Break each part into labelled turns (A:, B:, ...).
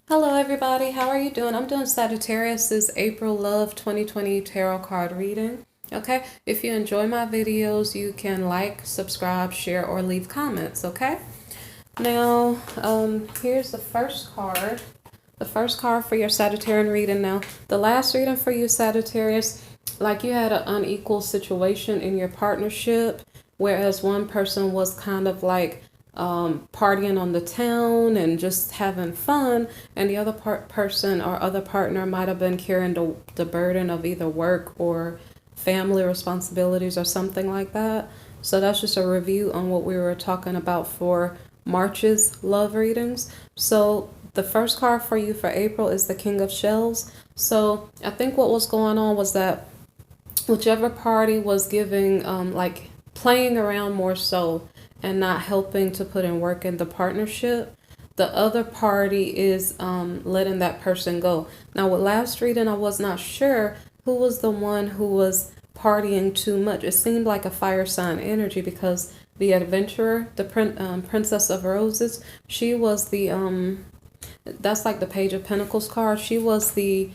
A: Hello everybody, how are you doing? I'm doing Sagittarius's April Love 2020 tarot card reading. Okay, if you enjoy my videos, you can like, subscribe, share, or leave comments, okay? Now, here's the first card. The first card for your Sagittarian reading. Now, the last reading for you, Sagittarius, like you had an unequal situation in your partnership, whereas one person was kind of like partying on the town and just having fun, and the other person or other partner might have been carrying the burden of either work or family responsibilities or something like that. So that's just a review on what we were talking about for March's love readings. So the first card for you for April is the King of Shells. So I think what was going on was that whichever party was giving, like playing around more so and not helping to put in work in the partnership, the other party is letting that person go. Now, with last reading, I was not sure who was the one who was partying too much. It seemed like a fire sign energy because the adventurer, the Princess of Roses, she was the that's like the Page of Pentacles card. She was the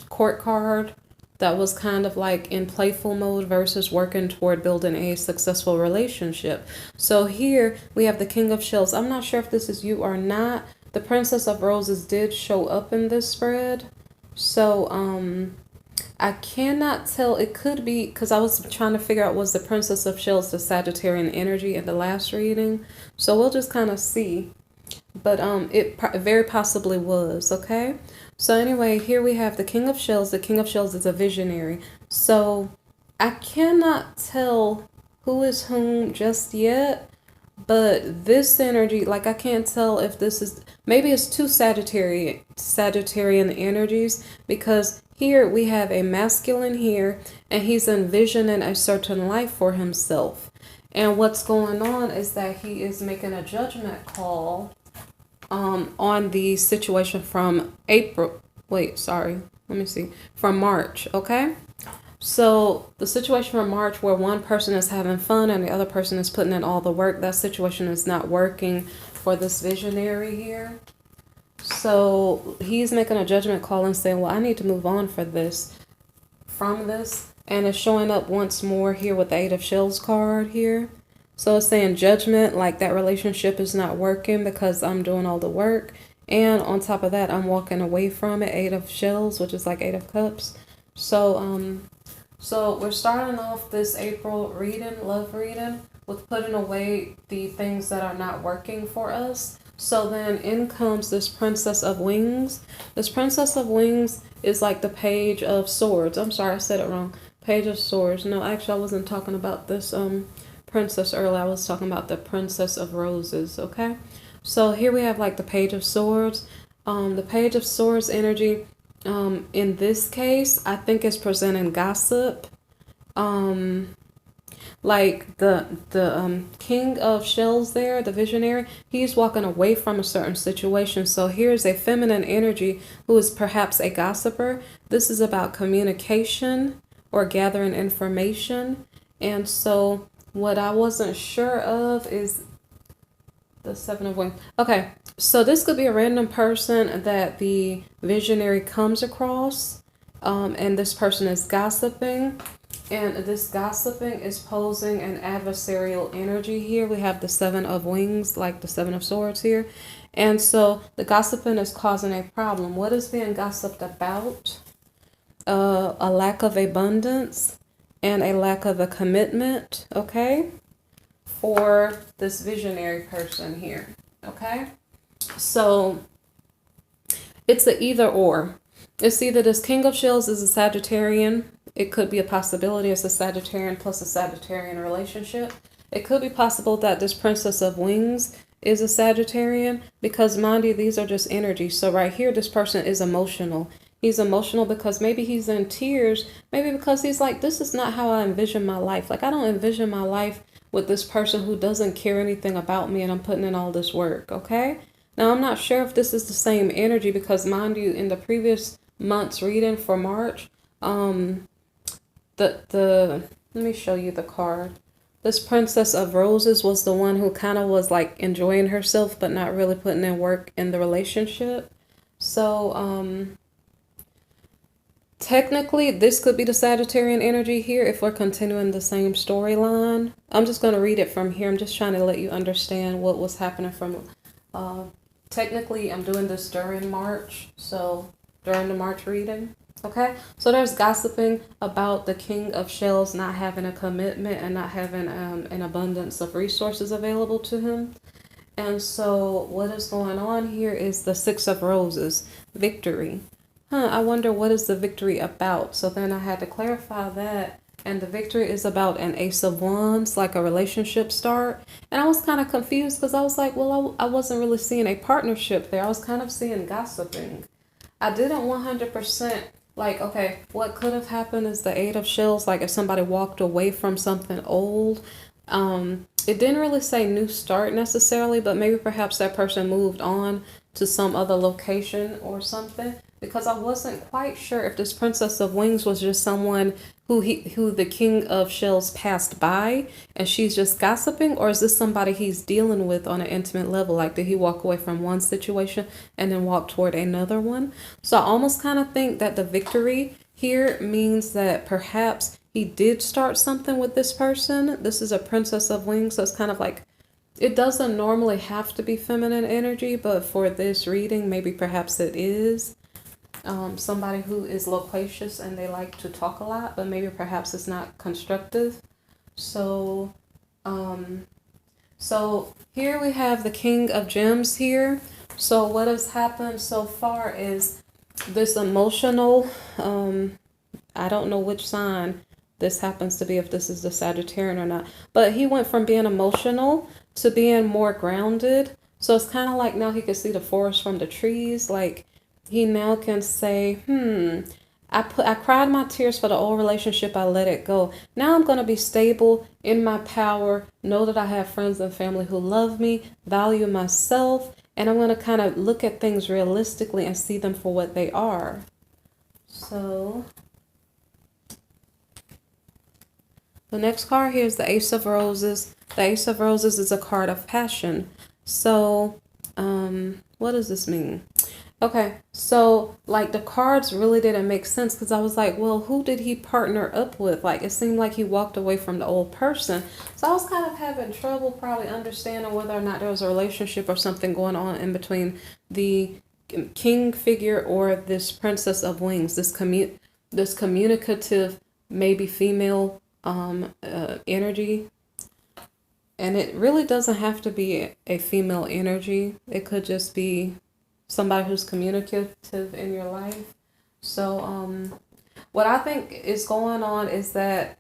A: court card that was kind of like in playful mode versus working toward building a successful relationship. So here we have the King of Shells. I'm not sure if this is you or not. The Princess of Roses did show up in this spread. So I cannot tell. It could be because I was trying to figure out, was the Princess of Shells the Sagittarian energy in the last reading? So we'll just kind of see. But it very possibly was, okay? So anyway, here we have the King of Shells. The King of Shells is a visionary. So I cannot tell who is whom just yet, but this energy, like I can't tell if this is, maybe it's two Sagittarian energies, because here we have a masculine here and he's envisioning a certain life for himself. And what's going on is that he is making a judgment call on the situation from April. Wait, sorry. Let me see. From March, okay? So the situation from March where one person is having fun and the other person is putting in all the work, that situation is not working for this visionary here. So he's making a judgment call and saying, well, I need to move on from this. And it's showing up once more here with the Eight of Shells card here. So it's saying judgment, like that relationship is not working because I'm doing all the work. And on top of that, I'm walking away from it. Eight of Shells, which is like Eight of Cups. So so we're starting off this April reading, love reading, with putting away the things that are not working for us. So then in comes this Princess of Wings. This Princess of Wings is like the Page of Swords. I'm sorry, I said it wrong. Page of Swords. No, actually, I wasn't talking about this princess earlier. I was talking about the Princess of Roses, okay? So here we have like the Page of Swords. The Page of Swords energy, in this case, I think is presenting gossip. Like the King of Shells there, the visionary, he's walking away from a certain situation. So here's a feminine energy who is perhaps a gossiper. This is about communication or gathering information. And so what I wasn't sure of is the Seven of Wings. Okay, so this could be a random person that the visionary comes across, and this person is gossiping, and this gossiping is posing an adversarial energy here. We have the Seven of Wings, like the Seven of Swords here, and so the gossiping is causing a problem. What is being gossiped about? A lack of abundance and a lack of a commitment, okay, for this visionary person here, okay? So it's the either or. It's either this King of Shells is a Sagittarian. It could be a possibility it's a Sagittarian plus a Sagittarian relationship. It could be possible that this Princess of Wings is a Sagittarian, because mind you, these are just energies. So right here, this person is emotional. He's emotional because maybe he's in tears, maybe because he's like, this is not how I envision my life. Like, I don't envision my life with this person who doesn't care anything about me and I'm putting in all this work, okay? Now, I'm not sure if this is the same energy because, mind you, in the previous month's reading for March, let me show you the card. This Princess of Roses was the one who kind of was like enjoying herself but not really putting in work in the relationship. So, technically, this could be the Sagittarian energy here if we're continuing the same storyline. I'm just going to read it from here. I'm just trying to let you understand what was happening from. Technically, I'm doing this during March, so during the March reading. Okay, so there's gossiping about the King of Shells not having a commitment and not having an abundance of resources available to him. And so what is going on here is the Six of Roses, victory. I wonder what is the victory about? So then I had to clarify that. And the victory is about an Ace of Wands, like a relationship start. And I was kind of confused because I was like, well, I wasn't really seeing a partnership there. I was kind of seeing gossiping. I didn't 100% like, okay, what could have happened is the Eight of Shells, like if somebody walked away from something old. It didn't really say new start necessarily, but maybe perhaps that person moved on to some other location or something, because I wasn't quite sure if this Princess of Wings was just someone who the King of Shells passed by and she's just gossiping, or is this somebody he's dealing with on an intimate level? Like, did he walk away from one situation and then walk toward another one? So I almost kind of think that the victory here means that perhaps he did start something with this person. This is a Princess of Wings, so it's kind of like, it doesn't normally have to be feminine energy, but for this reading, maybe perhaps it is. Somebody who is loquacious and they like to talk a lot, but maybe perhaps it's not constructive. So, so here we have the King of Gems here. So what has happened so far is this emotional, I don't know which sign this happens to be, if this is the Sagittarian or not, but he went from being emotional to being more grounded. So it's kind of like now he can see the forest from the trees. Like, he now can say, I cried my tears for the old relationship, I let it go. Now I'm going to be stable in my power, know that I have friends and family who love me, value myself, and I'm going to kind of look at things realistically and see them for what they are. So the next card here is the Ace of Roses. The Ace of Roses is a card of passion. So, what does this mean? Okay, so like the cards really didn't make sense because I was like, well, who did he partner up with? Like, it seemed like he walked away from the old person. So I was kind of having trouble probably understanding whether or not there was a relationship or something going on in between the king figure or this Princess of Wings, this communicative, maybe female energy. And it really doesn't have to be a female energy. It could just be somebody who's communicative in your life. So what I think is going on is that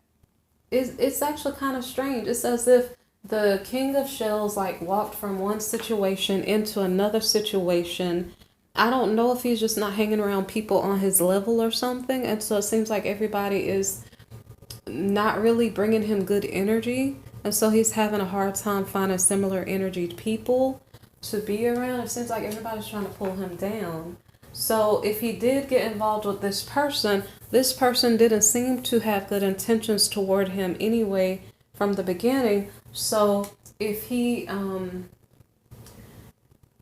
A: it's actually kind of strange. It's as if the King of Shells like walked from one situation into another situation. I don't know if he's just not hanging around people on his level or something. And so it seems like everybody is not really bringing him good energy. And so he's having a hard time finding similar energy people to be around. It seems like everybody's trying to pull him down. So if he did get involved with this person didn't seem to have good intentions toward him anyway from the beginning. So if he,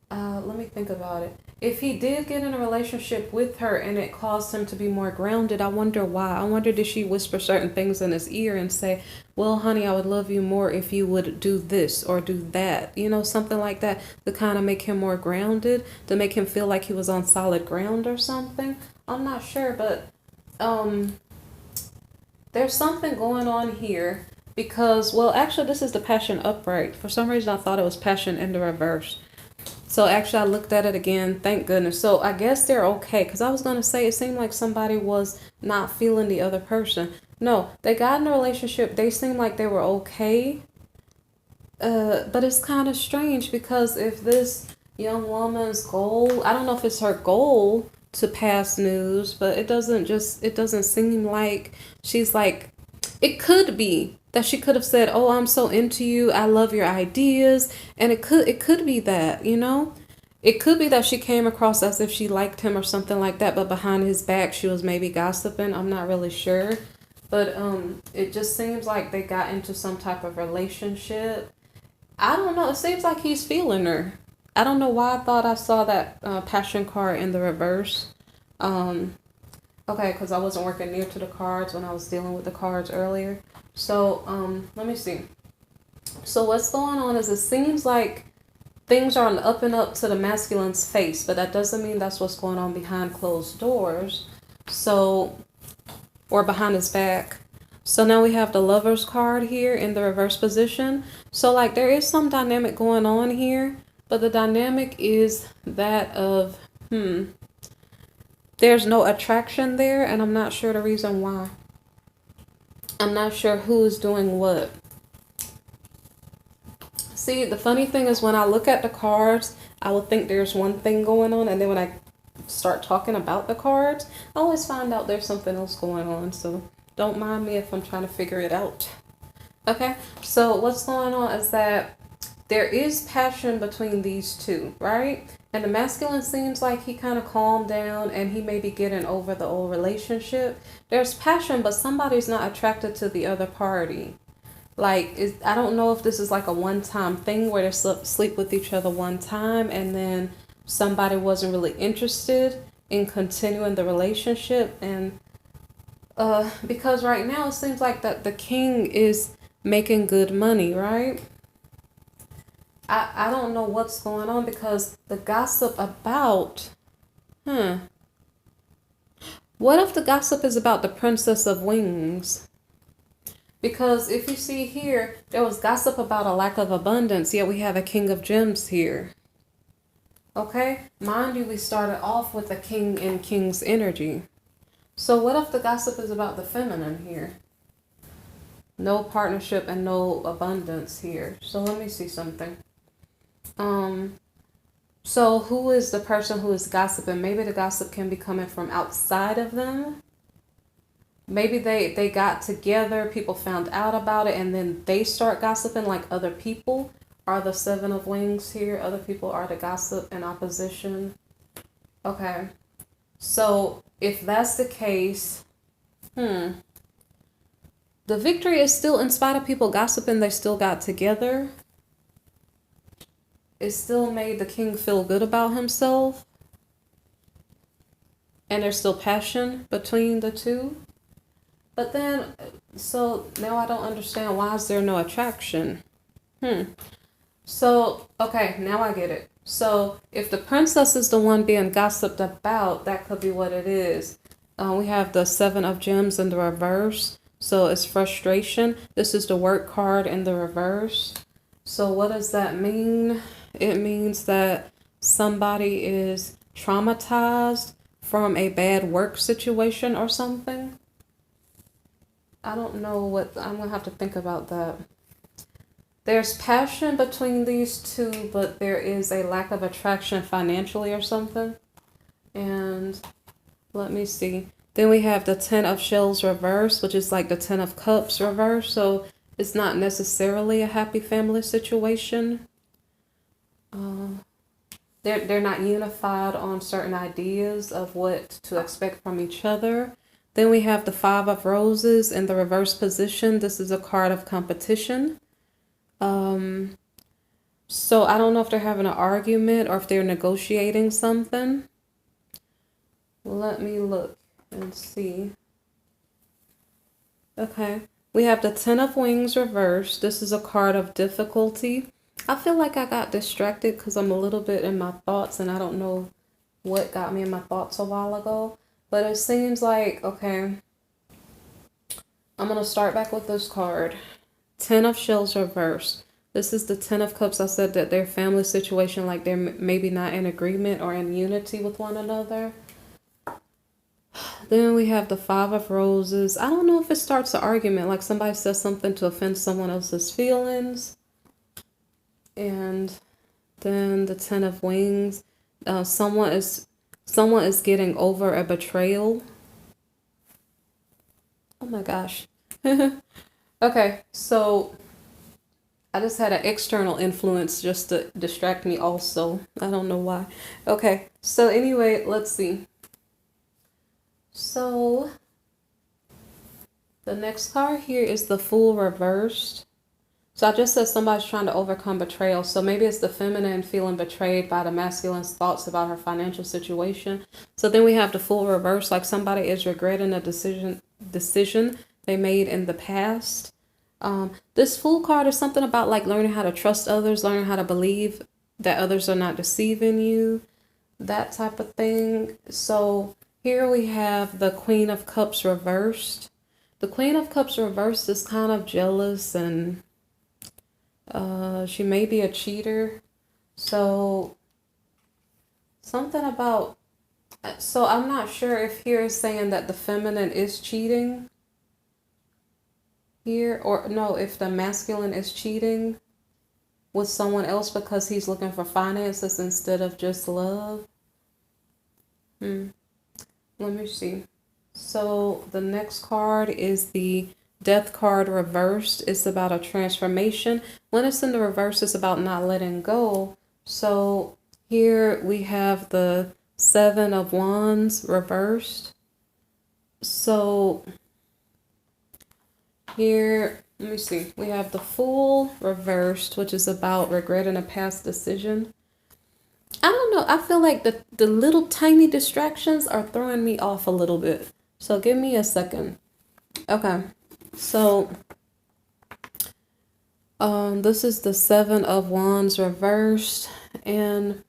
A: let me think about it. If he did get in a relationship with her and it caused him to be more grounded, I wonder why. I wonder, did she whisper certain things in his ear and say, well, honey, I would love you more if you would do this or do that. You know, something like that to kind of make him more grounded, to make him feel like he was on solid ground or something. I'm not sure, but there's something going on here because, well, actually, this is the Passion upright. For some reason, I thought it was Passion in the reverse. So actually, I looked at it again. Thank goodness. So I guess they're okay. Because I was going to say it seemed like somebody was not feeling the other person. No, they got in a relationship. They seemed like they were okay. But it's kind of strange because if this young woman's goal, I don't know if it's her goal to pass news, but it doesn't seem like she's like, it could be that she could have said, oh, I'm so into you, I love your ideas, and it could be that, you know, it could be that she came across as if she liked him or something like that, but behind his back she was maybe gossiping. I'm not really sure, but it just seems like they got into some type of relationship. I don't know, it seems like he's feeling her. I don't know why I thought I saw that passion card in the reverse. Okay, because I wasn't working near to the cards when I was dealing with the cards earlier. So, let me see. So what's going on is it seems like things are on the up and up to the masculine's face, but that doesn't mean that's what's going on behind closed doors. So, or behind his back. So now we have the Lover's card here in the reverse position. So like there is some dynamic going on here, but the dynamic is that of, there's no attraction there, and I'm not sure the reason why. I'm not sure who's doing what. See, the funny thing is when I look at the cards, I will think there's one thing going on, and then when I start talking about the cards, I always find out there's something else going on. So don't mind me if I'm trying to figure it out. Okay, so what's going on is that there is passion between these two, right? And the masculine seems like he kind of calmed down and he may be getting over the old relationship. There's passion, but somebody's not attracted to the other party. Like, I don't know if this is like a one-time thing where they sleep with each other one time and then somebody wasn't really interested in continuing the relationship. And because right now it seems like that the king is making good money, right? I don't know what's going on because the gossip about, what if the gossip is about the Princess of Wings? Because if you see here, there was gossip about a lack of abundance, yet we have a King of Gems here. Okay? Mind you, we started off with a king in king's energy. So what if the gossip is about the feminine here? No partnership and no abundance here. So let me see something. So who is the person who is gossiping? Maybe the gossip can be coming from outside of them. Maybe they got together, people found out about it, and then they start gossiping like other people are the Seven of Wings here. Other people are the gossip in opposition. Okay. So if that's the case, the victory is still, in spite of people gossiping, they still got together. It still made the king feel good about himself. And there's still passion between the two. But then, so now I don't understand, why is there no attraction? So, okay, now I get it. So if the princess is the one being gossiped about, that could be what it is. We have the Seven of Gems in the reverse. So it's frustration. This is the work card in the reverse. So what does that mean? It means that somebody is traumatized from a bad work situation or something. I don't know what, I'm going to have to think about that. There's passion between these two, but there is a lack of attraction financially or something. And let me see. Then we have the Ten of Shells reverse, which is like the Ten of Cups reverse. So it's not necessarily a happy family situation. They're not unified on certain ideas of what to expect from each other. Then we have the Five of Roses in the reverse position. This is a card of competition. So I don't know if they're having an argument or if they're negotiating something. Let me look and see. Okay. We have the Ten of Wings reverse. This is a card of difficulty. I feel like I got distracted because I'm a little bit in my thoughts and I don't know what got me in my thoughts a while ago. But it seems like, okay, I'm going to start back with this card. Ten of Shells reverse. This is the Ten of Cups. I said that their family situation, like they're maybe not in agreement or in unity with one another. Then we have the Five of Roses. I don't know if it starts an argument, like somebody says something to offend someone else's feelings. And then the Ten of Wings. Someone is getting over a betrayal. Oh my gosh. Okay, so I just had an external influence just to distract me also. I don't know why. Okay, so anyway, let's see. So the next card here is the Fool reversed. So I just said somebody's trying to overcome betrayal. So maybe it's the feminine feeling betrayed by the masculine's thoughts about her financial situation. So then we have the full reverse, like somebody is regretting a decision they made in the past. This Fool card is something about like learning how to trust others, learning how to believe that others are not deceiving you, that type of thing. So here we have the Queen of Cups reversed. The Queen of Cups reversed is kind of jealous, and she may be a cheater. So something about, so I'm not sure if here is saying that the feminine is cheating here, or no, if the masculine is cheating with someone else because he's looking for finances instead of just love. Let me see. So the next card is the Death card reversed. It's about a transformation. When it's in the reverse, it's about not letting go. So here we have the Seven of Wands reversed. So here, let me see. We have the Fool reversed, which is about regretting a past decision. I don't know. I feel like the little tiny distractions are throwing me off a little bit. So give me a second. Okay. So this is the Seven of Wands reversed, and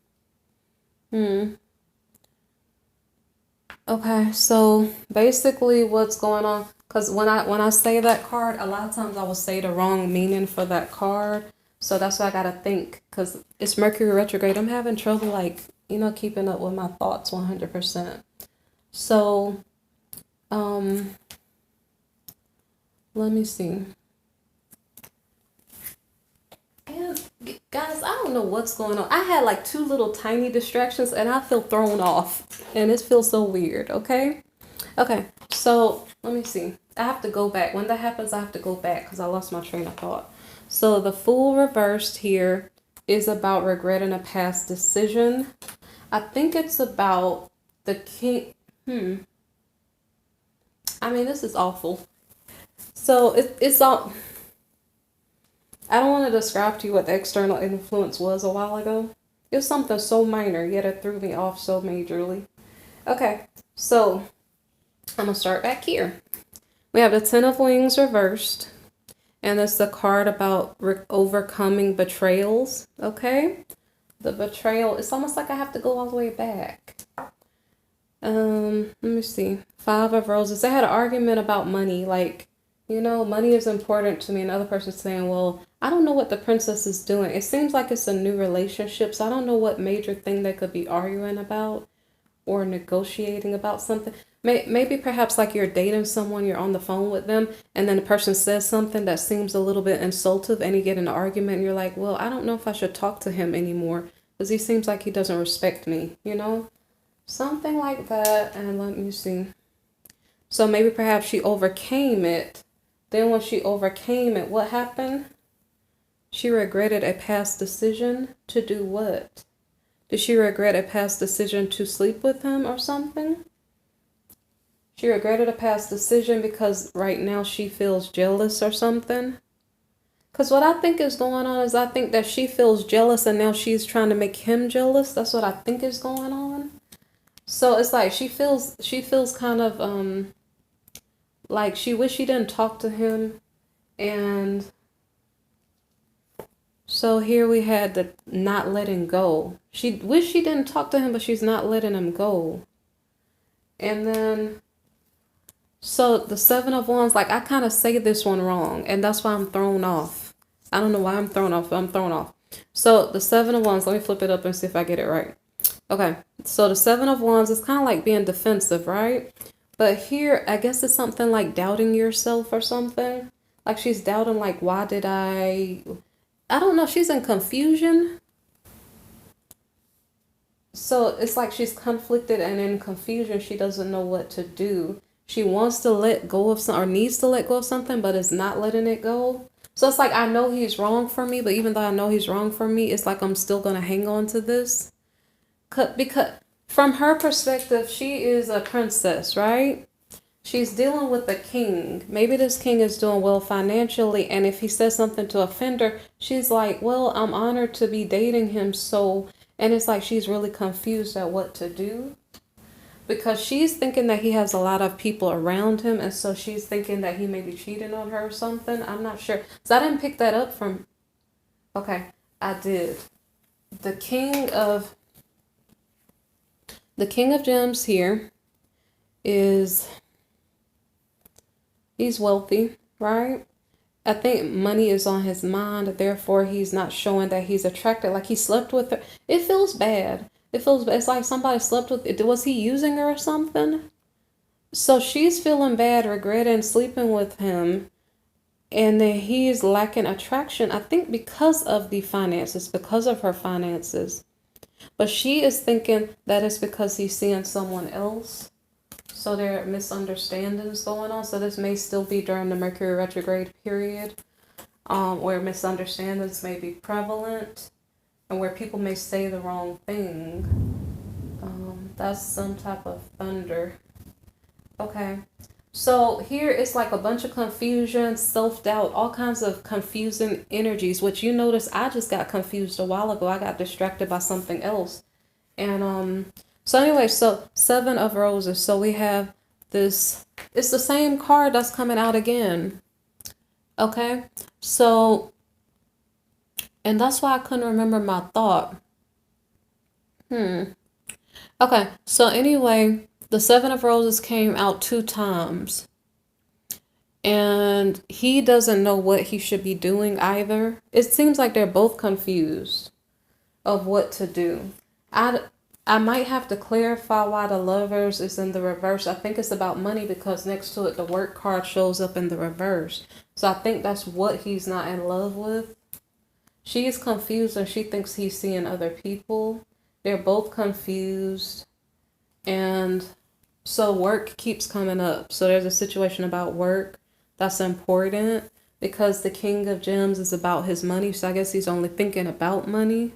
A: okay, so basically what's going on, because when I say that card, a lot of times I will say the wrong meaning for that card. So that's why I gotta think, because it's Mercury retrograde. I'm having trouble, like, keeping up with my thoughts 100%. So let me see. And guys, I don't know what's going on. I had like two little tiny distractions and I feel thrown off. And it feels so weird, okay? Okay, so let me see. I have to go back. When that happens, I have to go back because I lost my train of thought. So the Fool reversed here is about regretting a past decision. I think it's about the king. I mean, this is awful. So it's all. I don't want to describe to you what the external influence was a while ago. It was something so minor, yet it threw me off so majorly. Okay, so I'm going to start back here. We have the Ten of Wings reversed, and it's the card about overcoming betrayals, okay? The betrayal, it's almost like I have to go all the way back. Let me see. Five of Roses. They had an argument about money, like, money is important to me. Another person's saying, well, I don't know what the princess is doing. It seems like it's a new relationship, so I don't know what major thing they could be arguing about or negotiating about something. Maybe perhaps like you're dating someone, you're on the phone with them, and then the person says something that seems a little bit insultive, and you get in an argument, and you're like, well, I don't know if I should talk to him anymore because he seems like he doesn't respect me, Something like that. And let me see. So maybe perhaps she overcame it. Then when she overcame it, what happened? She regretted a past decision to do what? Did she regret a past decision to sleep with him or something? She regretted a past decision because right now she feels jealous or something. Because what I think is going on is I think that she feels jealous and now she's trying to make him jealous. That's what I think is going on. So it's like she feels kind of like she wished she didn't talk to him. And so here we had the not letting go. She wished she didn't talk to him, but she's not letting him go. And then, so the Seven of Wands, like I kind of say this one wrong, and that's why I'm thrown off. I don't know why I'm thrown off, but I'm thrown off. So the Seven of Wands, let me flip it up and see if I get it right. Okay, so the Seven of Wands is kind of like being defensive, right? But here, I guess it's something like doubting yourself or something. Like she's doubting, like, why did I don't know. She's in confusion. So it's like she's conflicted and in confusion. She doesn't know what to do. She wants to let go of something or needs to let go of something, but is not letting it go. So it's like, I know he's wrong for me, but even though I know he's wrong for me, it's like I'm still going to hang on to this. Because from her perspective, she is a princess, right? she's dealing with the king. Maybe this king is doing well financially, and if he says something to offend her, she's like, well, I'm honored to be dating him, so, and it's like she's really confused at what to do because she's thinking that he has a lot of people around him, and so she's thinking that he may be cheating on her or something. I'm not sure. So I didn't pick that up from, okay, I did. The King of Gems here is, he's wealthy, right? I think money is on his mind, therefore he's not showing that he's attracted. Like he slept with her. It feels bad. It feels bad. It's like somebody slept with, was he using her or something? So she's feeling bad, regretting sleeping with him. And then he's lacking attraction, I think because of the finances, because of her finances. But she is thinking that it's because he's seeing someone else. So there are misunderstandings going on. So this may still be during the Mercury retrograde period, where misunderstandings may be prevalent and where people may say the wrong thing. That's some type of thunder. Okay. So here it's like a bunch of confusion, self-doubt, all kinds of confusing energies, which you notice I just got confused a while ago. I got distracted by something else. And so anyway, so 7 of Roses. So we have this, it's the same card that's coming out again. Okay. So, and that's why I couldn't remember my thought. Okay. So anyway, the 7 of Roses came out 2 times. And he doesn't know what he should be doing either. It seems like they're both confused of what to do. I might have to clarify why the Lovers is in the reverse. I think it's about money because next to it the Work card shows up in the reverse. So I think that's what he's not in love with. She is confused and she thinks he's seeing other people. They're both confused. And so work keeps coming up. So there's a situation about work that's important because the King of Gems is about his money. So I guess he's only thinking about money.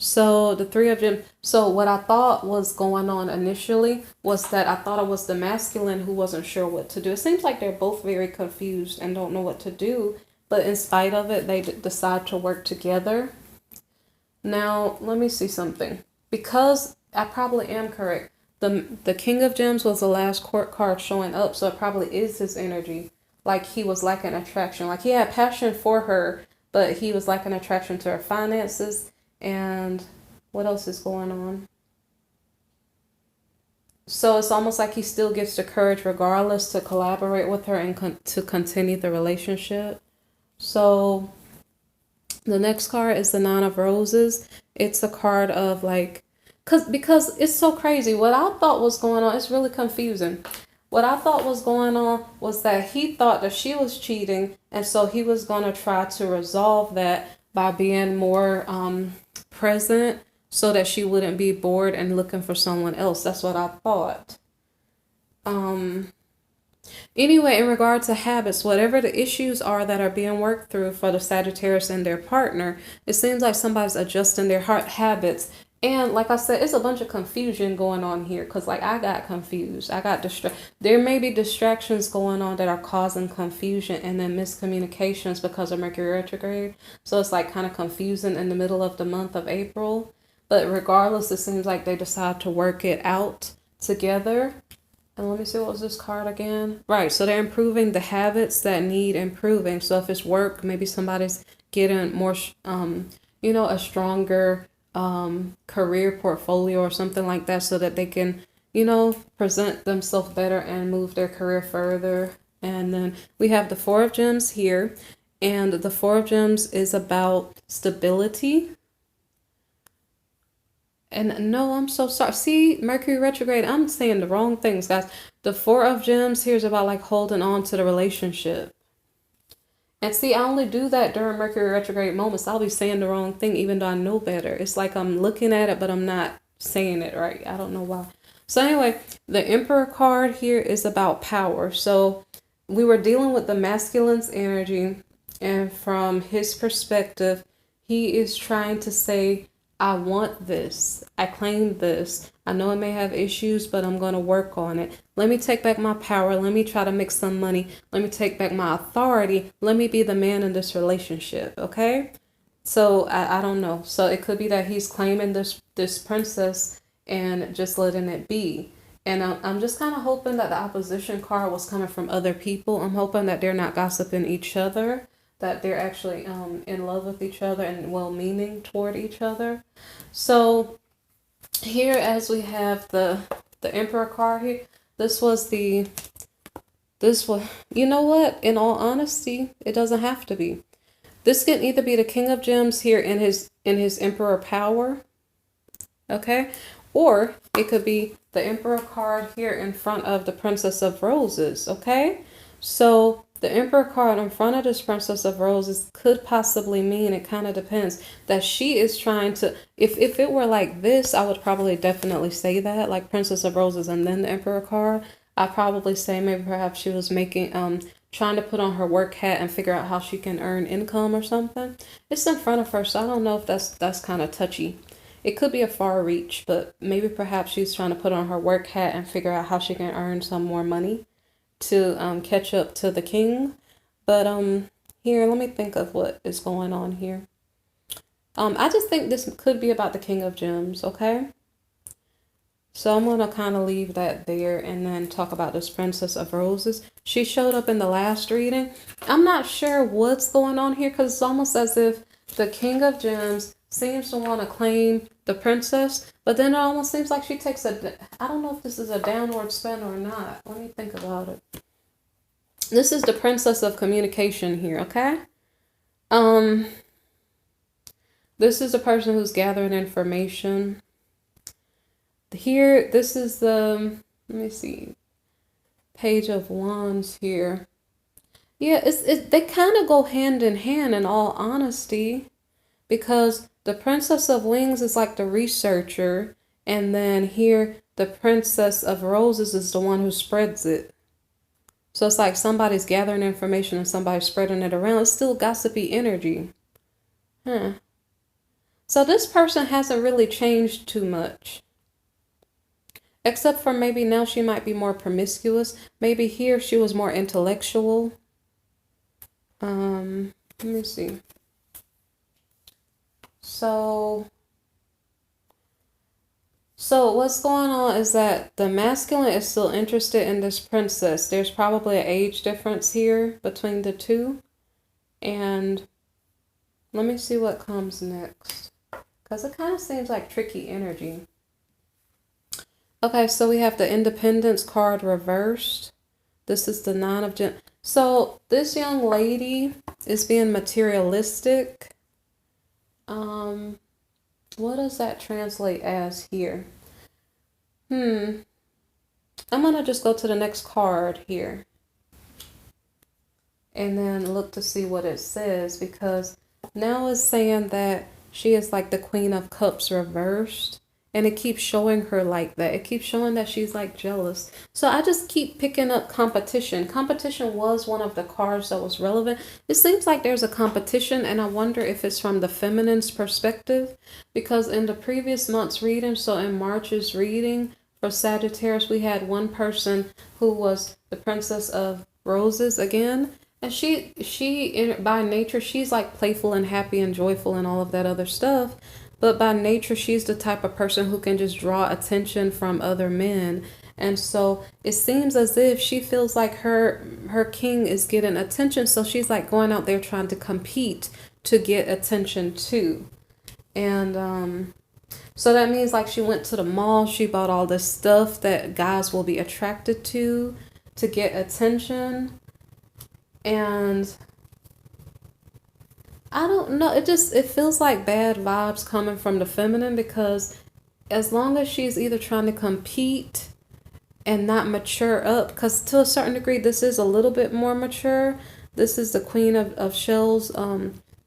A: So the 3 of Gems. So what I thought was going on initially was that I thought it was the masculine who wasn't sure what to do. It seems like they're both very confused and don't know what to do. But in spite of it, they decide to work together. Now, let me see something. Because I probably am correct. The King of Gems was the last court card showing up. So it probably is his energy. Like he was lacking attraction. Like he had passion for her, but he was lacking attraction to her finances. And what else is going on? So it's almost like he still gets the courage regardless to collaborate with her and to continue the relationship. So the next card is the 9 of Roses. It's a card of like, because it's so crazy. What I thought was going on, it's really confusing. What I thought was going on was that he thought that she was cheating. And so he was going to try to resolve that by being more present so that she wouldn't be bored and looking for someone else. That's what I thought. Anyway, in regard to habits, whatever the issues are that are being worked through for the Sagittarius and their partner, it seems like somebody's adjusting their habits. And like I said, it's a bunch of confusion going on here because like I got confused. I got distracted. There may be distractions going on that are causing confusion and then miscommunications because of Mercury retrograde. So it's like kind of confusing in the middle of the month of April. But regardless, it seems like they decide to work it out together. And let me see, what was this card again? Right, so they're improving the habits that need improving. So if it's work, maybe somebody's getting more, a stronger career portfolio or something like that so that they can, present themselves better and move their career further. And then we have the 4 of Gems here. And the 4 of Gems is about stability. And no, I'm so sorry. See, Mercury retrograde, I'm saying the wrong things, guys. The 4 of Gems here is about like holding on to the relationship. And see, I only do that during Mercury retrograde moments. I'll be saying the wrong thing even though I know better. It's like I'm looking at it, but I'm not saying it right. I don't know why. So anyway, the Emperor card here is about power. So we were dealing with the masculine's energy. And from his perspective, he is trying to say, I want this. I claim this. I know it may have issues, but I'm going to work on it. Let me take back my power. Let me try to make some money. Let me take back my authority. Let me be the man in this relationship. Okay. So I don't know. So it could be that he's claiming this princess and just letting it be. And I'm just kind of hoping that the opposition card was coming from other people. I'm hoping that they're not gossiping each other, that they're actually in love with each other and well-meaning toward each other. So here, as we have the Emperor card here, this was, you know what? In all honesty, it doesn't have to be. This can either be the King of Gems here in his Emperor power, okay? Or it could be the Emperor card here in front of the Princess of Roses, okay? So the Emperor card in front of this Princess of Roses could possibly mean, it kind of depends, that she is trying to, if it were like this, I would probably definitely say that, like Princess of Roses and then the Emperor card. I'd probably say maybe perhaps she was making, trying to put on her work hat and figure out how she can earn income or something. It's in front of her, so I don't know if that's kind of touchy. It could be a far reach, but maybe perhaps she's trying to put on her work hat and figure out how she can earn some more money to catch up to the king. But here, let me think of what is going on here. I just think this could be about the King of Gems, okay? So I'm going to kind of leave that there and then talk about this Princess of Roses. She showed up in the last reading. I'm not sure what's going on here because it's almost as if the King of Gems seems to want to claim the princess, but then it almost seems like she takes I don't know if this is a downward spin or not. Let me think about it. This is the Princess of Communication here, okay? This is a person who's gathering information. Here, this is the, let me see, Page of Wands here. Yeah, they kind of go hand in hand in all honesty, because the Princess of Wings is like the researcher, and then here the Princess of Roses is the one who spreads it. So it's like somebody's gathering information and somebody's spreading it around. It's still gossipy energy. So this person hasn't really changed too much. Except for maybe now she might be more promiscuous. Maybe here she was more intellectual. Let me see. So what's going on is that the masculine is still interested in this princess. There's probably an age difference here between the two. And let me see what comes next, because it kind of seems like tricky energy. Okay, so we have the Independence card reversed. This is the Nine of Gems. So this young lady is being materialistic. What does that translate as here? I'm gonna just go to the next card here and then look to see what it says, because now it's saying that she is like the Queen of Cups reversed. And it keeps showing her like that. It keeps showing that she's like jealous. So I just keep picking up competition. Competition was one of the cards that was relevant. It seems like there's a competition, and I wonder if it's from the feminine's perspective. Because in the previous month's reading, so in March's reading for Sagittarius, we had one person who was the Princess of Roses again. And she by nature, she's like playful and happy and joyful and all of that other stuff. But by nature, she's the type of person who can just draw attention from other men. And so it seems as if she feels like her king is getting attention. So she's like going out there trying to compete to get attention too. And so that means like she went to the mall. She bought all this stuff that guys will be attracted to get attention. And I don't know. It feels like bad vibes coming from the feminine, because as long as she's either trying to compete and not mature up, because to a certain degree, this is a little bit more mature. This is the Queen of Shells.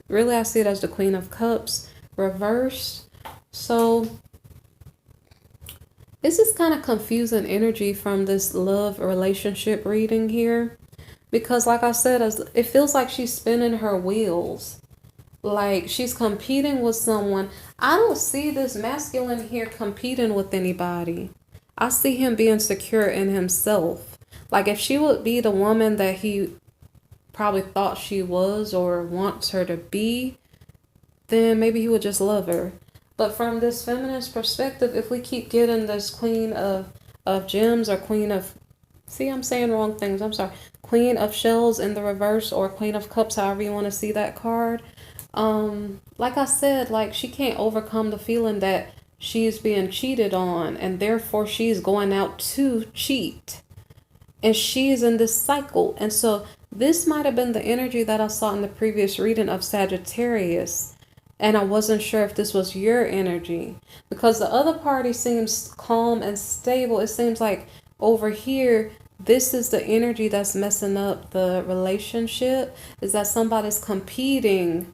A: Really, I see it as the Queen of Cups reversed. So this is kind of confusing energy from this love relationship reading here, because like I said, it feels like she's spinning her wheels. Like she's competing with someone. I don't see this masculine here competing with anybody. I see him being secure in himself. Like if she would be the woman that he probably thought she was or wants her to be, then maybe he would just love her. But from this feminist perspective, if we keep getting this queen of gems or queen of, see, I'm saying wrong things, I'm sorry, queen of shells in the reverse or queen of cups, however you want to see that card, like I said, like she can't overcome the feeling that she's being cheated on and therefore she's going out to cheat, and she's in this cycle. And so this might have been the energy that I saw in the previous reading of Sagittarius. And I wasn't sure if this was your energy because the other party seems calm and stable. It seems like over here, this is the energy that's messing up the relationship, is that somebody's competing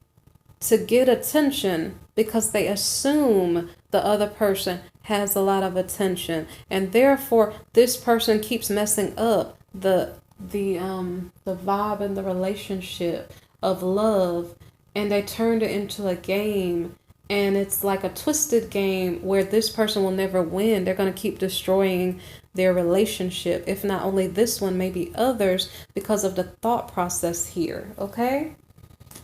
A: to get attention because they assume the other person has a lot of attention, and therefore this person keeps messing up the vibe in the relationship of love, and they turned it into a game, and it's like a twisted game where this person will never win. They're going to keep destroying their relationship, if not only this one, maybe others, because of the thought process here. Okay,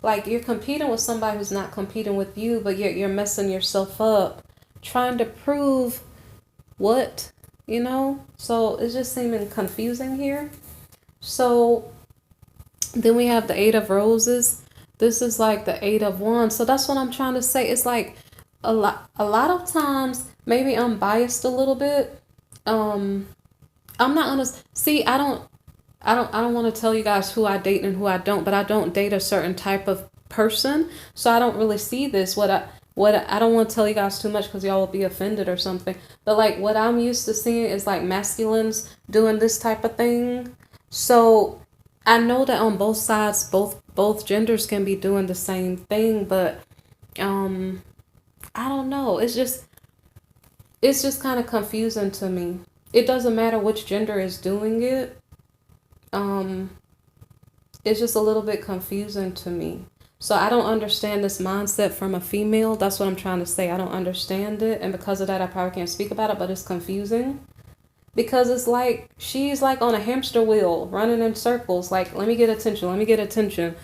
A: like you're competing with somebody who's not competing with you, but yet you're messing yourself up trying to prove what, you know? So it's just seeming confusing here. So then we have the Eight of Roses. This is like the Eight of Wands. So that's what I'm trying to say. It's like a lot of times, maybe I'm biased a little bit. I'm not gonna see, I don't want to tell you guys who I date and who I don't, but I don't date a certain type of person, so I don't really see this. What I don't want to tell you guys too much because y'all will be offended or something. But like what I'm used to seeing is like masculines doing this type of thing. So I know that on both sides, both genders can be doing the same thing, but I don't know. It's just kind of confusing to me. It doesn't matter which gender is doing it. It's just a little bit confusing to me. So I don't understand this mindset from a female. That's what I'm trying to say. I don't understand it. And because of that, I probably can't speak about it, but it's confusing. Because it's like, she's like on a hamster wheel, running in circles. Like, let me get attention, let me get attention.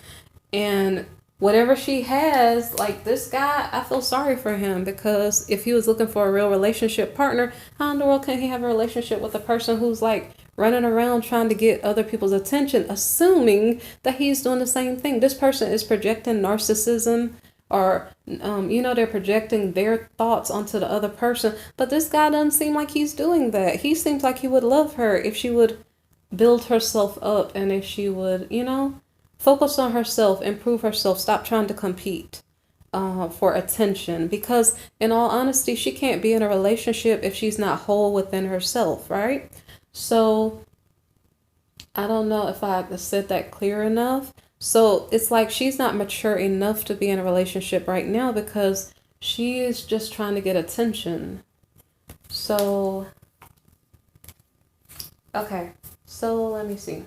A: And whatever she has, like this guy, I feel sorry for him, because if he was looking for a real relationship partner, how in the world can he have a relationship with a person who's like running around trying to get other people's attention, assuming that he's doing the same thing? This person is projecting narcissism, or they're projecting their thoughts onto the other person. But this guy doesn't seem like he's doing that. He seems like he would love her if she would build herself up, and if she would, focus on herself, improve herself, stop trying to compete for attention. Because in all honesty, she can't be in a relationship if she's not whole within herself, right? So I don't know if I said that clear enough. So it's like she's not mature enough to be in a relationship right now because she is just trying to get attention. So, okay. So let me see.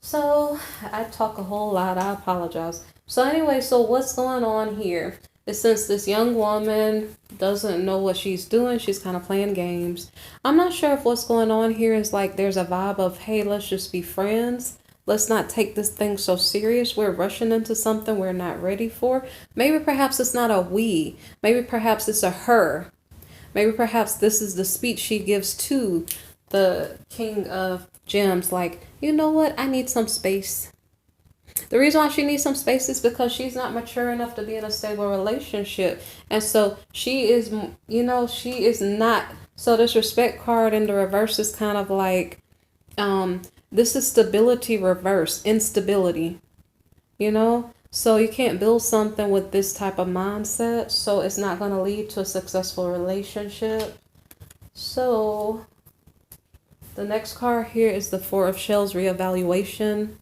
A: So I talk a whole lot. I apologize. So anyway, so what's going on here is, since this young woman doesn't know what she's doing, she's kind of playing games. I'm not sure if what's going on here is like there's a vibe of, hey, let's just be friends. Let's not take this thing so serious. We're rushing into something we're not ready for. Maybe perhaps it's not a we. Maybe perhaps it's a her. Maybe perhaps this is the speech she gives to the King of Gems. Like, you know what? I need some space. The reason why she needs some space is because she's not mature enough to be in a stable relationship. And so she is, she is not. So this respect card in the reverse is kind of like, this is stability reverse, instability, So you can't build something with this type of mindset. So it's not going to lead to a successful relationship. So the next card here is the Four of Shells, reevaluation.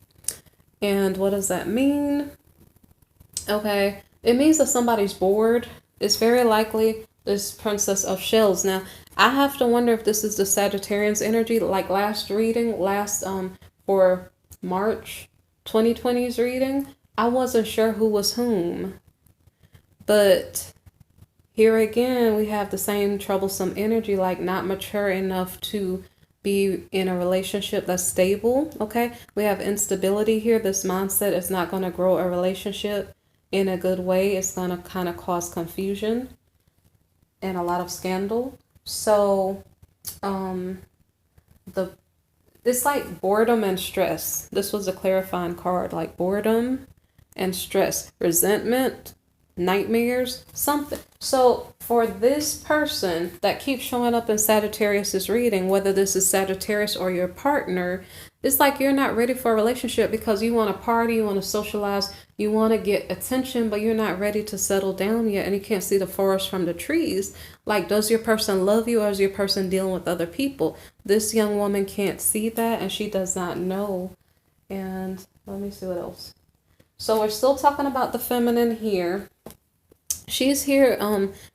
A: And what does that mean? Okay, it means that somebody's bored. It's very likely this Princess of Shells. Now, I have to wonder if this is the Sagittarius energy, like last for March 2020's reading. I wasn't sure who was whom. But here again, we have the same troublesome energy, like not mature enough to be in a relationship that's stable. Okay. We have instability here. This mindset is not going to grow a relationship in a good way. It's going to kind of cause confusion and a lot of scandal. So, the it's like boredom and stress. This was a clarifying card, like boredom and stress, resentment, nightmares, something. So for this person that keeps showing up in Sagittarius's reading, whether this is Sagittarius or your partner, it's like you're not ready for a relationship because you want to party, you want to socialize, you want to get attention, but you're not ready to settle down yet, and you can't see the forest from the trees. Like, does your person love you, or is your person dealing with other people? This young woman can't see that, and she does not know. And let me see what else. So we're still talking about the feminine here. She's here,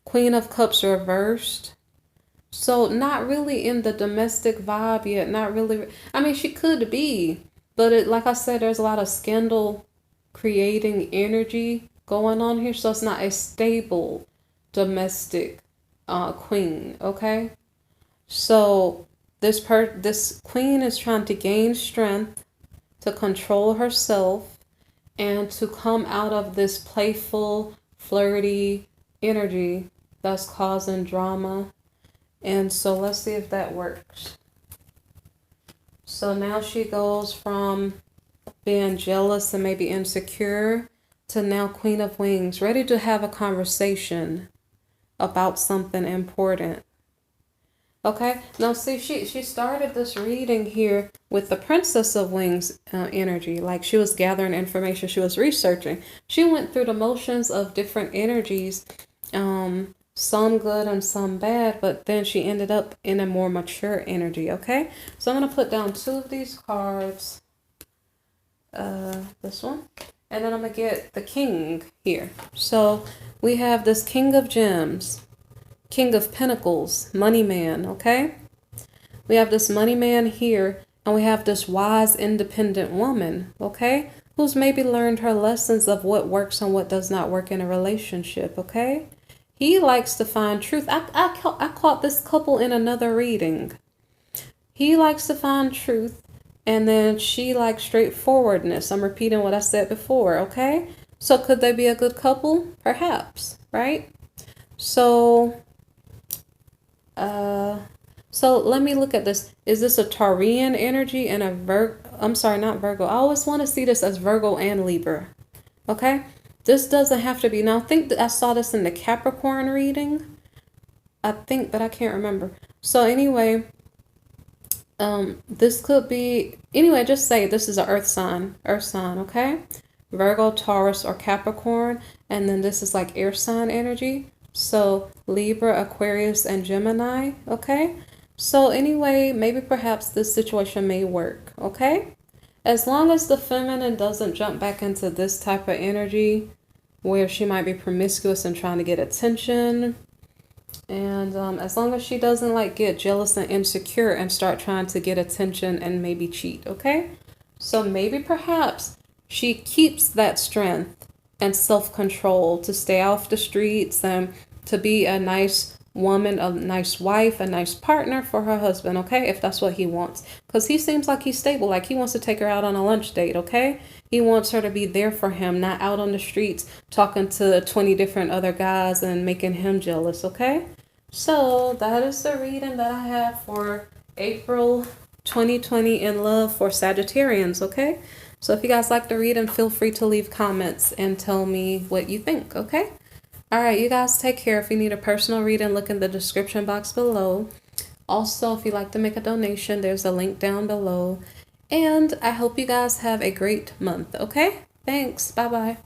A: Queen of Cups reversed. So not really in the domestic vibe yet. Not really. I mean, she could be, but like I said, there's a lot of scandal creating energy going on here. So it's not a stable domestic queen. Okay. So this queen is trying to gain strength to control herself and to come out of this playful, flirty energy that's causing drama. And so let's see if that works. So now she goes from being jealous and maybe insecure to now Queen of Wings, ready to have a conversation about something important. Okay, now see, she started this reading here with the Princess of Wings energy, like she was gathering information, she was researching. She went through the motions of different energies, some good and some bad, but then she ended up in a more mature energy. Okay, so I'm going to put down 2 of these cards, this one, and then I'm going to get the King here. So we have this King of Gems, King of Pentacles, Money Man, okay? We have this Money Man here, and we have this wise, independent woman, okay? Who's maybe learned her lessons of what works and what does not work in a relationship, okay? He likes to find truth. I caught this couple in another reading. He likes to find truth, and then she likes straightforwardness. I'm repeating what I said before, okay? So could they be a good couple? Perhaps, right? So let me look at this. Is this a Taurian energy and a I'm sorry, not Virgo. I always want to see this as Virgo and Libra. Okay? This doesn't have to be. Now, I think that I saw this in the Capricorn reading. I think, but I can't remember. So anyway, this could be, anyway, just say this is an earth sign, okay? Virgo, Taurus, or Capricorn. And then this is like air sign energy. So Libra, Aquarius, and Gemini, okay? So anyway, maybe perhaps this situation may work, okay? As long as the feminine doesn't jump back into this type of energy where she might be promiscuous and trying to get attention. And as long as she doesn't like get jealous and insecure and start trying to get attention and maybe cheat, okay? So maybe perhaps she keeps that strength and self-control to stay off the streets and to be a nice woman, a nice wife, a nice partner for her husband, okay? If that's what he wants. Because he seems like he's stable, like he wants to take her out on a lunch date, okay? He wants her to be there for him, not out on the streets talking to 20 different other guys and making him jealous, okay? So that is the reading that I have for April 2020 in love for Sagittarians, okay? So if you guys like the reading, feel free to leave comments and tell me what you think, okay? All right, you guys take care. If you need a personal reading, look in the description box below. Also, if you'd like to make a donation, there's a link down below. And I hope you guys have a great month, okay? Thanks. Bye-bye.